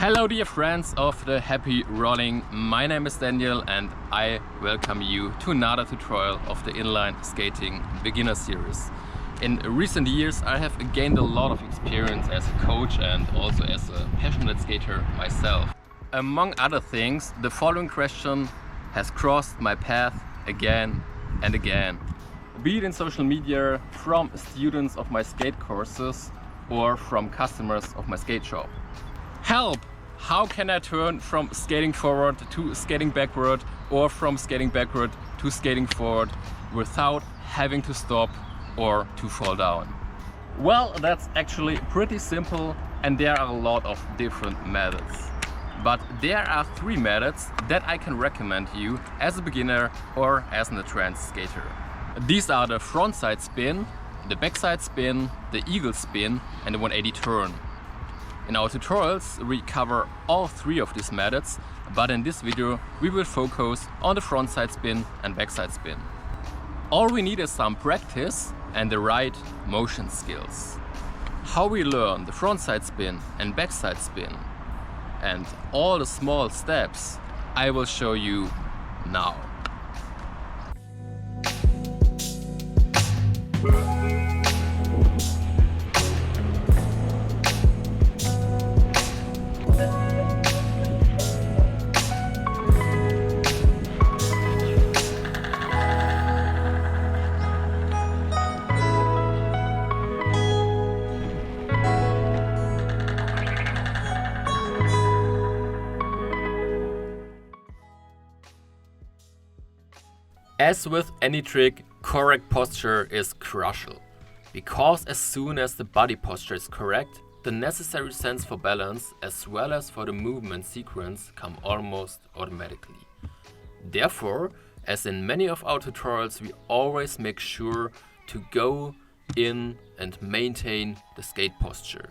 Hello dear friends of the happy rolling, my name is Daniel and I welcome you to another tutorial of the inline skating beginner series. In recent years I have gained a lot of experience as a coach and also as a passionate skater myself. Among other things, the following question has crossed my path again and again. Be it in social media, from students of my skate courses or from customers of my skate shop. Help! How can I turn from skating forward to skating backward or from skating backward to skating forward without having to stop or to fall down? Well, that's actually pretty simple and there are a lot of different methods. But there are three methods that I can recommend you as a beginner or as an advanced skater. These are the frontside spin, the backside spin, the eagle spin and the 180 turn. In our tutorials we cover all three of these methods, but in this video we will focus on the frontside spin and backside spin. All we need is some practice and the right motion skills. How we learn the frontside spin and backside spin and all the small steps I will show you now. As with any trick, correct posture is crucial, because as soon as the body posture is correct, the necessary sense for balance as well as for the movement sequence come almost automatically. Therefore, as in many of our tutorials, we always make sure to go in and maintain the skate posture.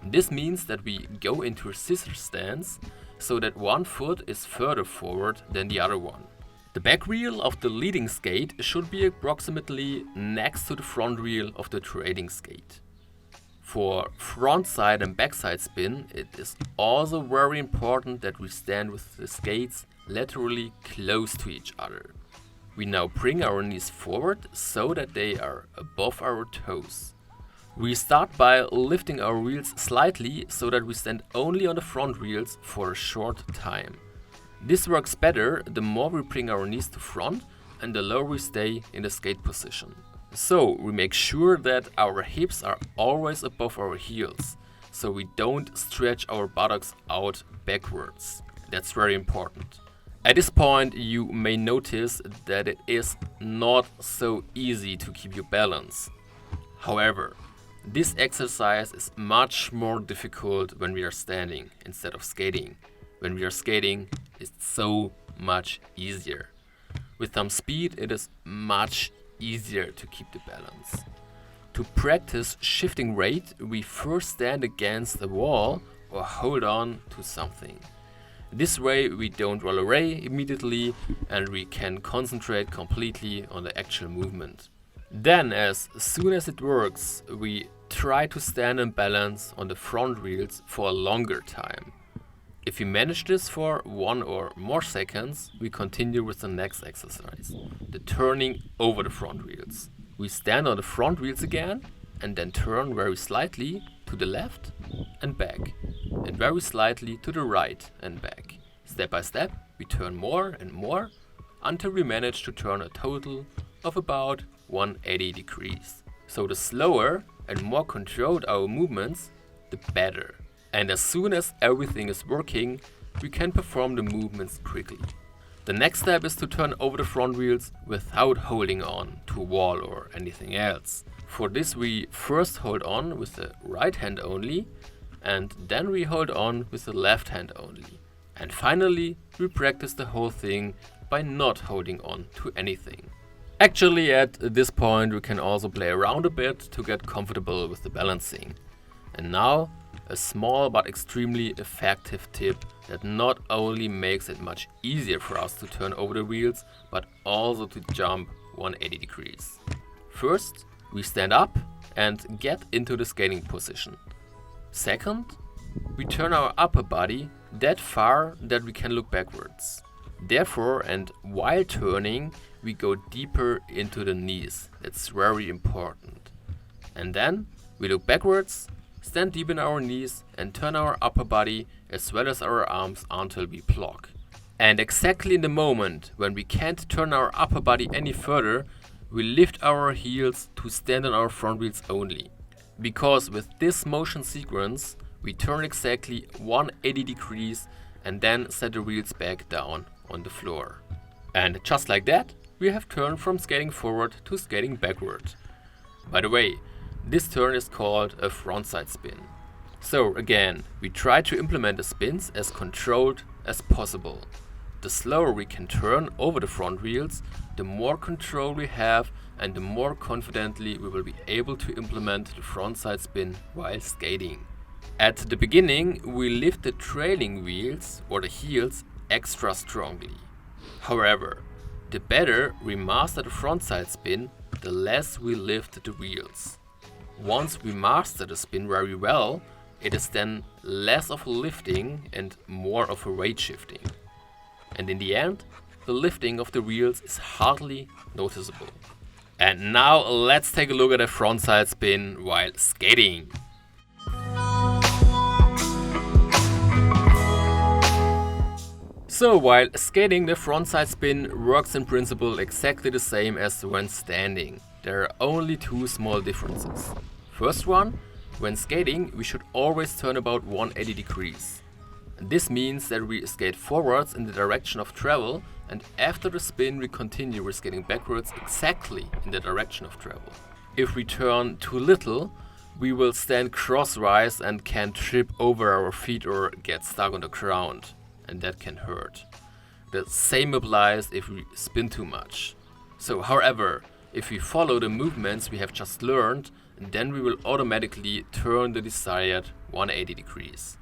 This means that we go into a scissor stance so that one foot is further forward than the other one. The back wheel of the leading skate should be approximately next to the front wheel of the trailing skate. For frontside and backside spin, it is also very important that we stand with the skates laterally close to each other. We now bring our knees forward so that they are above our toes. We start by lifting our wheels slightly so that we stand only on the front wheels for a short time. This works better the more we bring our knees to front and the lower we stay in the skate position. So we make sure that our hips are always above our heels, so we don't stretch our buttocks out backwards. That's very important. At this point you may notice that it is not so easy to keep your balance. However, this exercise is much more difficult when we are standing instead of skating. When we are skating, it's so much easier. With some speed, it is much easier to keep the balance. To practice shifting weight, we first stand against a wall or hold on to something. This way we don't roll away immediately and we can concentrate completely on the actual movement. Then, as soon as it works, we try to stand in balance on the front wheels for a longer time. If we manage this for 1 or more seconds, we continue with the next exercise, the turning over the front wheels. We stand on the front wheels again and then turn very slightly to the left and back, and very slightly to the right and back. Step by step, we turn more and more until we manage to turn a total of about 180 degrees. So the slower and more controlled our movements, the better. And as soon as everything is working, we can perform the movements quickly. The next step is to turn over the front wheels without holding on to a wall or anything else. For this we first hold on with the right hand only, and then we hold on with the left hand only. And finally we practice the whole thing by not holding on to anything. Actually, at this point we can also play around a bit to get comfortable with the balancing. And now, a small but extremely effective tip that not only makes it much easier for us to turn over the wheels, but also to jump 180 degrees. First, we stand up and get into the skating position. Second, we turn our upper body that far that we can look backwards. Therefore, and while turning, we go deeper into the knees. That's very important. And then we look backwards, stand deep in our knees and turn our upper body as well as our arms until we block. And exactly in the moment when we can't turn our upper body any further, we lift our heels to stand on our front wheels only. Because with this motion sequence, we turn exactly 180 degrees and then set the wheels back down on the floor. And just like that, we have turned from skating forward to skating backward. By the way, this turn is called a frontside spin. So again, we try to implement the spins as controlled as possible. The slower we can turn over the front wheels, the more control we have and the more confidently we will be able to implement the frontside spin while skating. At the beginning, we lift the trailing wheels or the heels extra strongly. However, the better we master the frontside spin, the less we lift the wheels. Once we master the spin very well, it is then less of a lifting and more of a weight shifting. And in the end, the lifting of the wheels is hardly noticeable. And now let's take a look at a frontside spin while skating. So while skating, the frontside spin works in principle exactly the same as when standing. There are only two small differences. First one, when skating we should always turn about 180 degrees. And this means that we skate forwards in the direction of travel and after the spin we continue with skating backwards exactly in the direction of travel. If we turn too little, we will stand crosswise and can trip over our feet or get stuck on the ground. And that can hurt. The same applies if we spin too much. So, however, if we follow the movements we have just learned, then we will automatically turn the desired 180 degrees.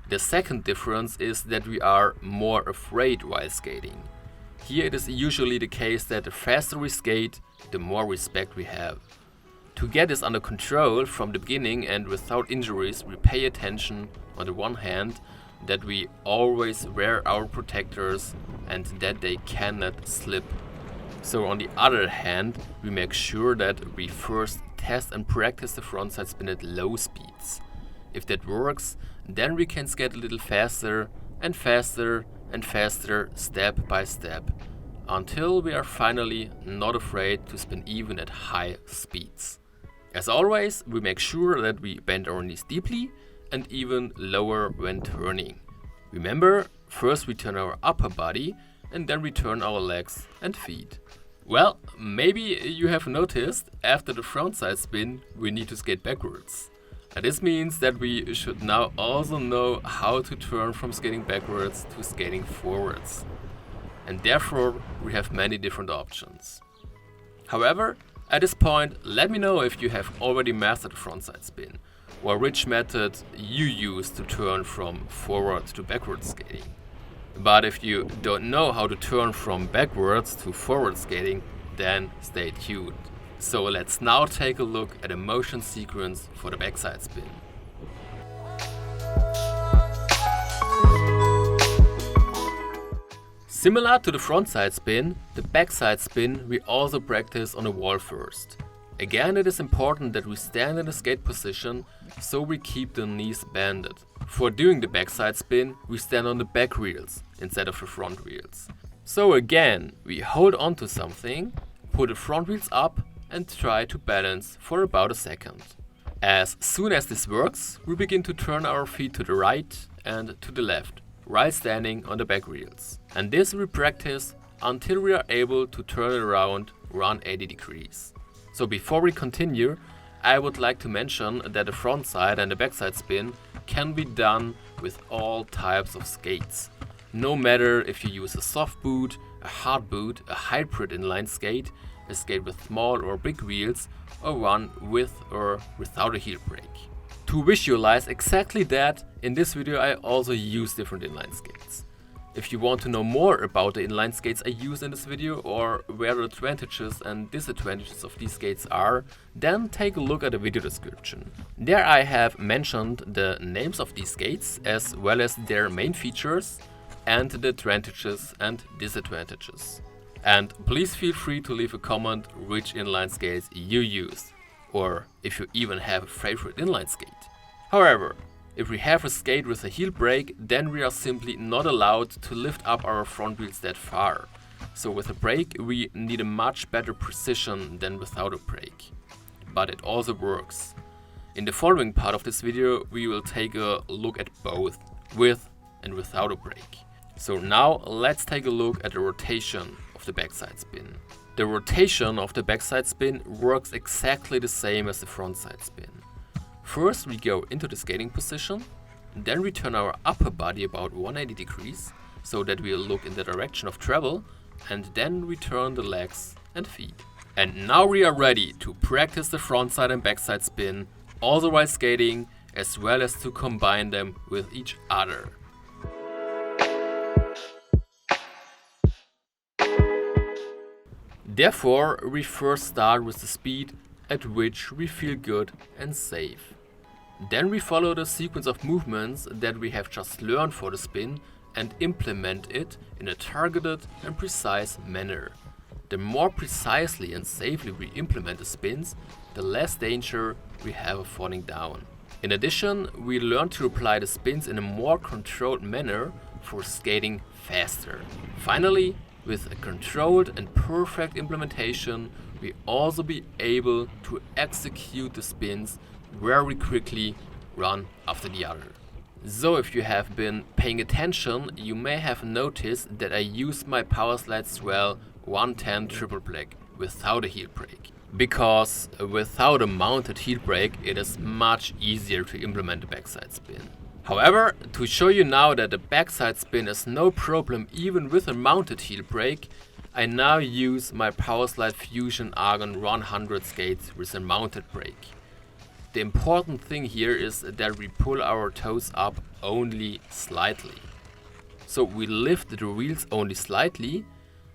The second difference is that we are more afraid while skating. Here it is usually the case that the faster we skate, the more respect we have. To get this under control from the beginning and without injuries, we pay attention, on the one hand, that we always wear our protectors and that they cannot slip. So on the other hand, we make sure that we first test and practice the frontside spin at low speeds. If that works, then we can skate a little faster and faster and faster step by step until we are finally not afraid to spin even at high speeds. As always, we make sure that we bend our knees deeply and even lower when turning. Remember, first we turn our upper body and then we turn our legs and feet. Well, maybe you have noticed after the frontside spin we need to skate backwards. And this means that we should now also know how to turn from skating backwards to skating forwards. And therefore we have many different options. However, at this point, let me know if you have already mastered the frontside spin, or which method you use to turn from forward to backwards skating. But if you don't know how to turn from backwards to forward skating, then stay tuned. So let's now take a look at a motion sequence for the backside spin. Similar to the frontside spin, the backside spin we also practice on a wall first. Again, it is important that we stand in a skate position so we keep the knees bended. For doing the backside spin, we stand on the back wheels instead of the front wheels. So again, we hold on to something, put the front wheels up and try to balance for about a second. As soon as this works, we begin to turn our feet to the right and to the left, while standing on the back wheels. And this we practice until we are able to turn it around 180 degrees. So before we continue, I would like to mention that the frontside and the backside spin can be done with all types of skates. No matter if you use a soft boot, a hard boot, a hybrid inline skate, a skate with small or big wheels, or one with or without a heel brake. To visualize exactly that, in this video I also use different inline skates. If you want to know more about the inline skates I use in this video or where the advantages and disadvantages of these skates are, then take a look at the video description. There I have mentioned the names of these skates as well as their main features and the advantages and disadvantages. And please feel free to leave a comment which inline skates you use, or if you even have a favorite inline skate. However, if we have a skate with a heel brake, then we are simply not allowed to lift up our front wheels that far. So with a brake we need a much better precision than without a brake. But it also works. In the following part of this video we will take a look at both, with and without a brake. So now let's take a look at the rotation of the backside spin. The rotation of the backside spin works exactly the same as the frontside spin. First we go into the skating position, then we turn our upper body about 180 degrees so that we look in the direction of travel, and then we turn the legs and feet. And now we are ready to practice the frontside and backside spin, also while skating, as well as to combine them with each other. Therefore, we first start with the speed at which we feel good and safe. Then we follow the sequence of movements that we have just learned for the spin and implement it in a targeted and precise manner. The more precisely and safely we implement the spins, the less danger we have of falling down. In addition, we learn to apply the spins in a more controlled manner for skating faster. Finally, with a controlled and perfect implementation, we also be able to execute the spins very quickly, one after the other. So if you have been paying attention, you may have noticed that I use my power slide swell 110 triple black without a heel brake. Because without a mounted heel brake it is much easier to implement the backside spin. However, to show you now that the backside spin is no problem even with a mounted heel brake, I now use my Powerslide Fusion Argon 100 skates with a mounted brake. The important thing here is that we pull our toes up only slightly. So we lift the wheels only slightly,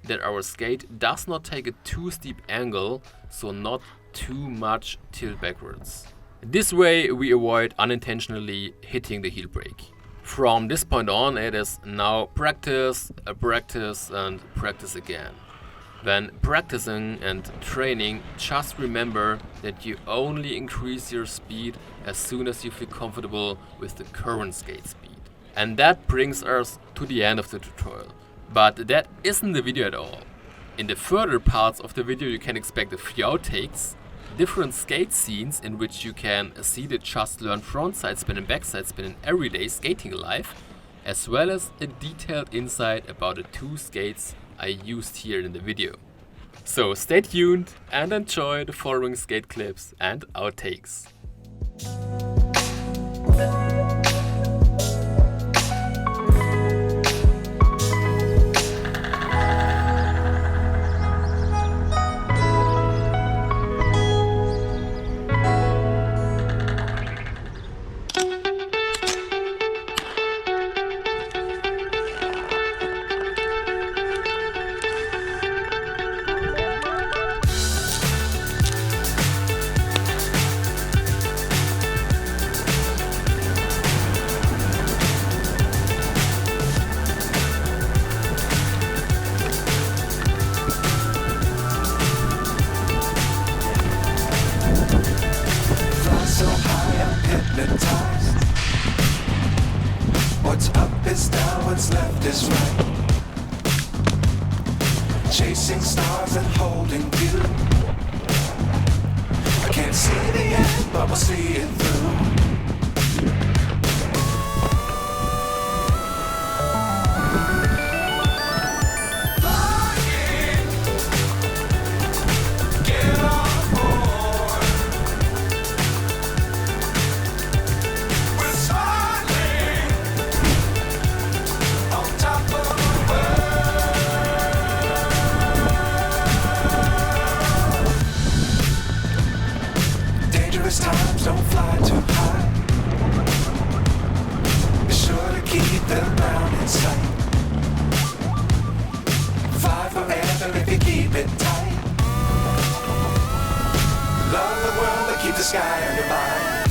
that our skate does not take a too steep angle, so not too much tilt backwards. This way we avoid unintentionally hitting the heel brake. From this point on it is now practice, practice and practice again. When practicing and training, just remember that you only increase your speed as soon as you feel comfortable with the current skate speed. And that brings us to the end of the tutorial. But that isn't the video at all. In the further parts of the video you can expect a few outtakes, different skate scenes in which you can see the just learned frontside spin and backside spin in everyday skating life, as well as a detailed insight about the two skates I used here in the video. So stay tuned and enjoy the following skate clips and outtakes. What's up is down, what's left is right. Chasing stars and holding you. I can't see the end, but we'll see it through. Times don't fly too high. Be sure to keep the ground in sight. the sky on your mind.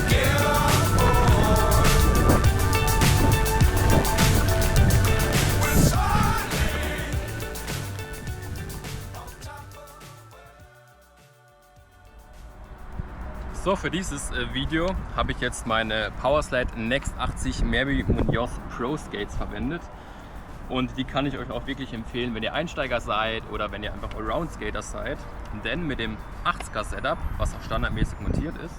Get on board. We're soaring on top of the world. So, für dieses Video habe ich jetzt meine Powerslide Next 80 Mary Munoz Pro Skates verwendet. Und die kann ich euch auch wirklich empfehlen, wenn ihr Einsteiger seid oder wenn ihr einfach Allround-Skater seid. Denn mit dem 80er Setup, was auch standardmäßig montiert ist,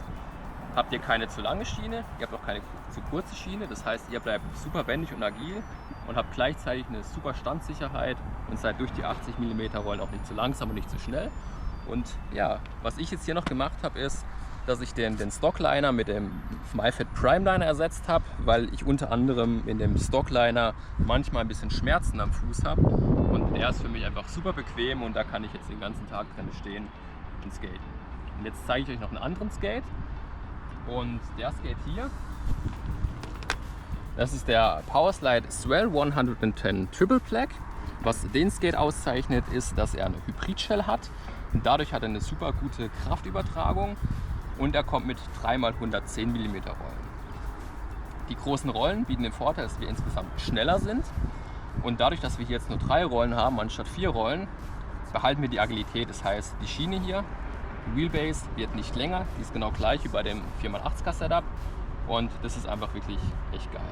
habt ihr keine zu lange Schiene, ihr habt auch keine zu kurze Schiene. Das heißt, ihr bleibt super wendig und agil und habt gleichzeitig eine super Standsicherheit und seid durch die 80 mm Rollen auch nicht zu langsam und nicht zu schnell. Und ja, was ich jetzt hier noch gemacht habe, ist, dass ich den Stockliner mit dem MyFit Primeliner ersetzt habe, weil ich unter anderem in dem Stockliner manchmal ein bisschen Schmerzen am Fuß habe. Und der ist für mich einfach super bequem und da kann ich jetzt den ganzen Tag drin stehen und skaten. Und jetzt zeige ich euch noch einen anderen Skate. Und der Skate hier, das ist der Powerslide Swell 110 Triple Black. Was den Skate auszeichnet, ist, dass er eine Hybrid-Shell hat. Und dadurch hat er eine super gute Kraftübertragung. Und er kommt mit 3x110 mm Rollen. Die großen Rollen bieten den Vorteil, dass wir insgesamt schneller sind. Und dadurch, dass wir hier jetzt nur 3 Rollen haben, anstatt 4 Rollen, behalten wir die Agilität. Das heißt, die Schiene hier, die Wheelbase, wird nicht länger. Die ist genau gleich wie bei dem 4x80er Setup. Und das ist einfach wirklich echt geil.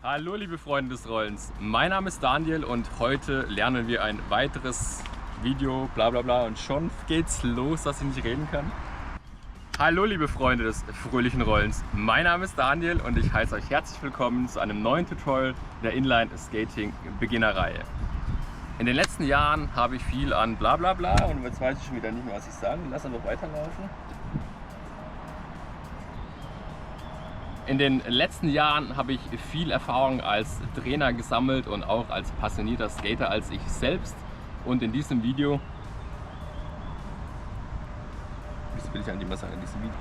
Hallo liebe Freunde des Rollens, mein Name ist Daniel und heute lernen wir ein weiteres Video, bla bla bla, und schon geht's los, dass ich nicht reden kann. Hallo liebe Freunde des fröhlichen Rollens, mein Name ist Daniel und ich heiße euch herzlich willkommen zu einem neuen Tutorial der Inline Skating Beginnerreihe. In den letzten Jahren habe ich viel an bla bla bla und jetzt weiß ich schon wieder nicht mehr, was ich sagen. Lass einfach weiterlaufen. In den letzten Jahren habe ich viel Erfahrung als Trainer gesammelt und auch als passionierter Skater als ich selbst. Und in diesem Video... Das will ich eigentlich mal sagen in diesem Video.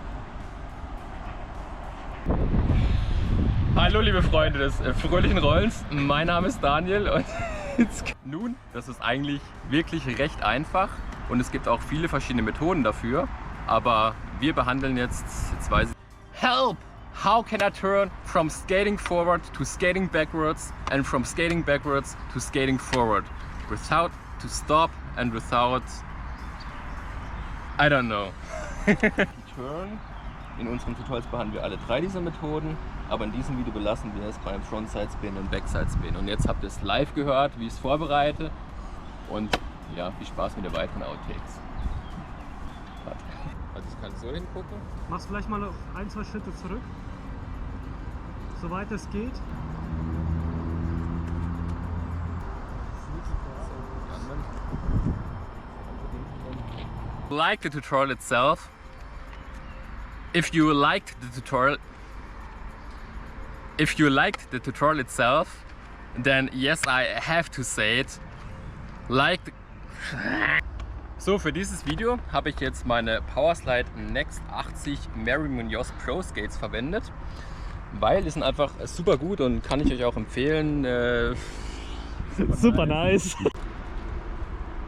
Hallo liebe Freunde des fröhlichen Rollens, mein Name ist Daniel und nun, das ist eigentlich wirklich recht einfach und es gibt auch viele verschiedene Methoden dafür. Aber wir behandeln jetzt weiß ich... Help! How can I turn from skating forward to skating backwards and from skating backwards to skating forward without to stop and without, I don't know. Turn. In unseren Tutorials behandeln wir alle 3 dieser Methoden, aber in diesem Video belassen wir es beim Frontside Spin und Backside Spin. Und jetzt habt ihr es live gehört, wie ich es vorbereite, und ja, viel Spaß mit der weiteren Outtakes. Also ich kann so hingucken. Machst vielleicht mal 1, 2 Schritte zurück, soweit es geht. Like the tutorial itself. If you liked the tutorial itself, then yes, I have to say it. Like so, für dieses Video habe ich jetzt meine Powerslide Next 80 Mary Munoz Pro Skates verwendet, weil die sind einfach super gut und kann ich euch auch empfehlen. Super nice.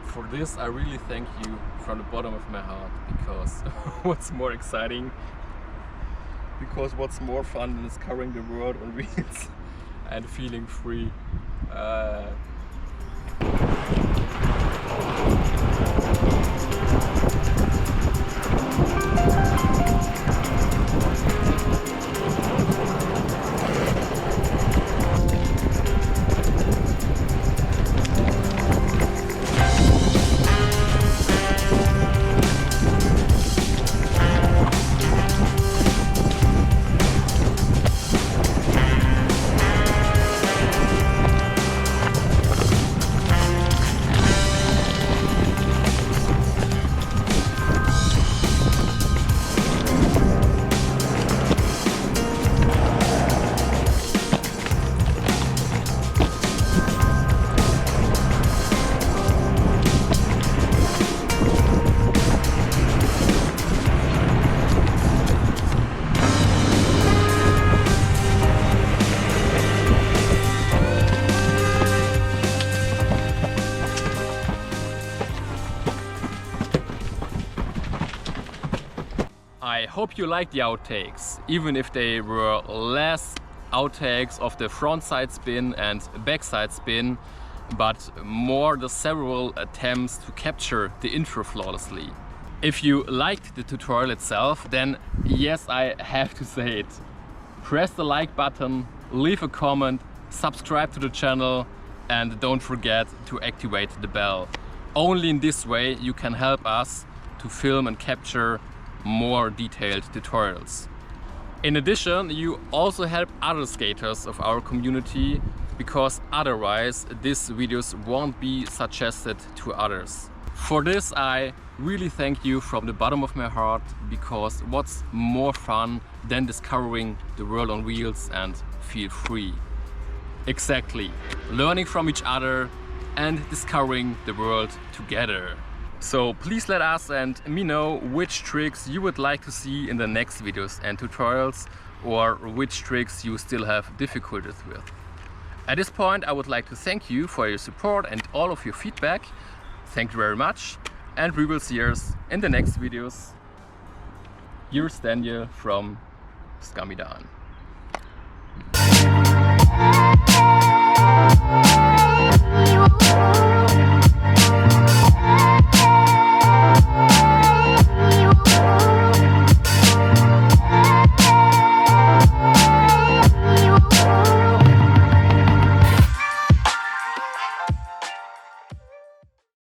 For this I really thank you from the bottom of my heart, because what's more exciting, because what's more fun than discovering the world on wheels and feeling free. I hope you liked the outtakes, even if they were less outtakes of the frontside spin and backside spin, but more the several attempts to capture the intro flawlessly. If you liked the tutorial itself, then yes, I have to say it. Press the like button, leave a comment, subscribe to the channel, and don't forget to activate the bell. Only in this way you can help us to film and capture more detailed tutorials. In addition, you also help other skaters of our community, because otherwise these videos won't be suggested to others. For this I really thank you from the bottom of my heart, because what's more fun than discovering the world on wheels and feel free? Exactly, learning from each other and discovering the world together. So please let us and me know which tricks you would like to see in the next videos and tutorials, or which tricks you still have difficulties with. At this point I would like to thank you for your support and all of your feedback. Thank you very much, and we will see us in the next videos. Here's Daniel from SkaMiDan. You